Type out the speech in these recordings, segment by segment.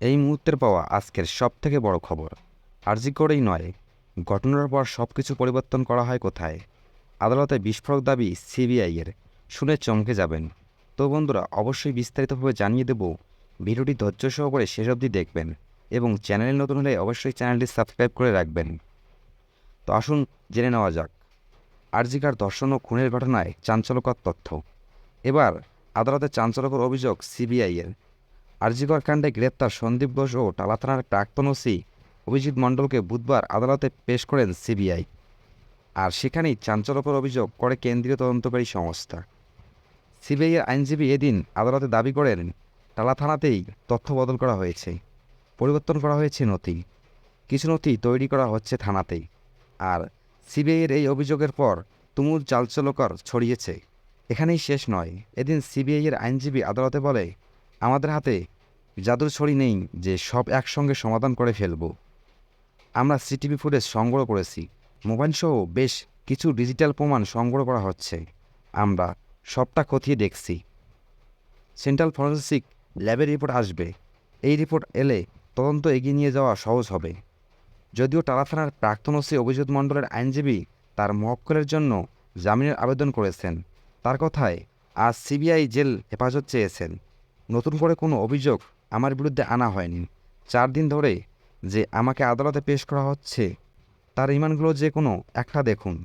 এই মুহূর্তের পাওয়া আজকের সবথেকে বড় খবর। আরজি করেই নয়, ঘটনার পর সব কিছু পরিবর্তন করা হয় কোথায়? আদালতে বিস্ফোরক দাবি সিবিআইয়ের। শুনে চমকে যাবেন। তো বন্ধুরা, অবশ্যই বিস্তারিতভাবে জানিয়ে দেব। ভিডিওটি ধৈর্য সহকারে শেষ অবধি দেখবেন এবং চ্যানেলে নতুন হলে অবশ্যই চ্যানেলটি সাবস্ক্রাইব করে রাখবেন। তো আসুন জেনে নেওয়া যাক আরজিকার ধর্ষণ ও খুনের ঘটনায় চাঞ্চল্যকর তথ্য। এবার আদালতে চাঞ্চল্যকর অভিযোগ সিবিআইয়ের। আরজিকর কাণ্ডে গ্রেপ্তার সন্দীপ ঘোষ ও টালা থানার প্রাক্তন ওসি অভিজিৎ মণ্ডলকে বুধবার আদালতে পেশ করেন সিবিআই। আর সেখানেই চাঞ্চল্যকর অভিযোগ করে কেন্দ্রীয় তদন্তকারী সংস্থা। সিবিআইয়ের আইনজীবী এদিন আদালতে দাবি করেন, টালা থানাতেই তথ্য বদল করা হয়েছে, পরিবর্তন করা হয়েছে নথি, কিছু নথি তৈরি করা হচ্ছে থানাতেই। আর সিবিআইয়ের এই অভিযোগের পর তুমুল চাঞ্চল্যকর ছড়িয়েছে। এখানেই শেষ নয়। এদিন সিবিআইয়ের আইনজীবী আদালতে বলে, আমাদের হাতে জাদুর ছড়ি নেই যে সব একসঙ্গে সমাধান করে ফেলব। আমরা সিটিভি ফুটেজ সংগ্রহ করেছি, মোবাইলসহ বেশ কিছু ডিজিটাল প্রমাণ সংগ্রহ করা হচ্ছে। আমরা সবটা খতিয়ে দেখছি। সেন্ট্রাল ফরেন্সিক ল্যাবের রিপোর্ট আসবে। এই রিপোর্ট এলে তদন্ত এগিয়ে নিয়ে যাওয়া সহজ হবে। যদিও টালা থানার প্রাক্তন ওসি অভিজিৎ মণ্ডলের আইনজীবী তার মক্কেলের জন্য জামিনের আবেদন করেছেন, তার কথায় আজ সিবিআই জেল হেফাজত চেয়েছেন। নতুন করে কোনো অভিযোগ আমার বিরুদ্ধে আনা হয়নি। 4 দিন ধরে যে আমাকে আদালতে পেশ করা হচ্ছে তার রিমান্ডগুলো যে কোনো একটা দেখুন।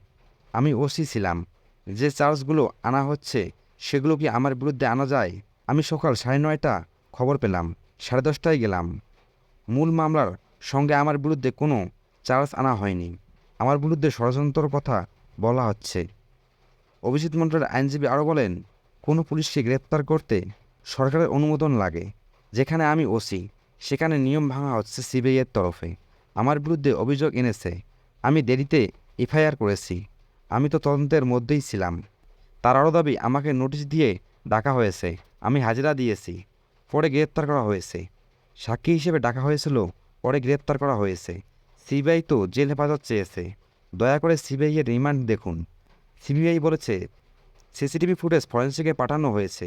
আমি ওসি ছিলাম, যে চার্জগুলো আনা হচ্ছে সেগুলো কি আমার বিরুদ্ধে আনা যায়? আমি সকাল 9:30টা খবর পেলাম, 10:30টায় গেলাম। মূল মামলার সঙ্গে আমার বিরুদ্ধে কোনো চার্জ আনা হয়নি। আমার বিরুদ্ধে ষড়যন্ত্রের কথা বলা হচ্ছে। অভিজিৎ মণ্ডলের আইনজীবী আরও বলেন, কোনো পুলিশকে গ্রেপ্তার করতে সরকারের অনুমোদন লাগে। যেখানে আমি ওসি সেখানে নিয়ম ভাঙা হচ্ছে সিবিআইয়ের তরফে। আমার বিরুদ্ধে অভিযোগ এনেছে, আমি দেরিতে এফআইআর করেছি। আমি তো তদন্তের মধ্যেই ছিলাম। তার আরও দাবি, আমাকে নোটিশ দিয়ে ডাকা হয়েছে, আমি হাজিরা দিয়েছি, পরে গ্রেপ্তার করা হয়েছে। সাক্ষী হিসেবে ডাকা হয়েছিল, পরে গ্রেপ্তার করা হয়েছে। সিবিআই তো জেল হেফাজত চেয়েছে। দয়া করে সিবিআইয়ের রিমান্ড দেখুন। সিবিআই বলেছে সিসিটিভি ফুটেজ ফরেন্সিকে পাঠানো হয়েছে।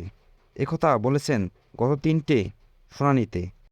একথা বলেছেন গত 3টে শুনানিতে।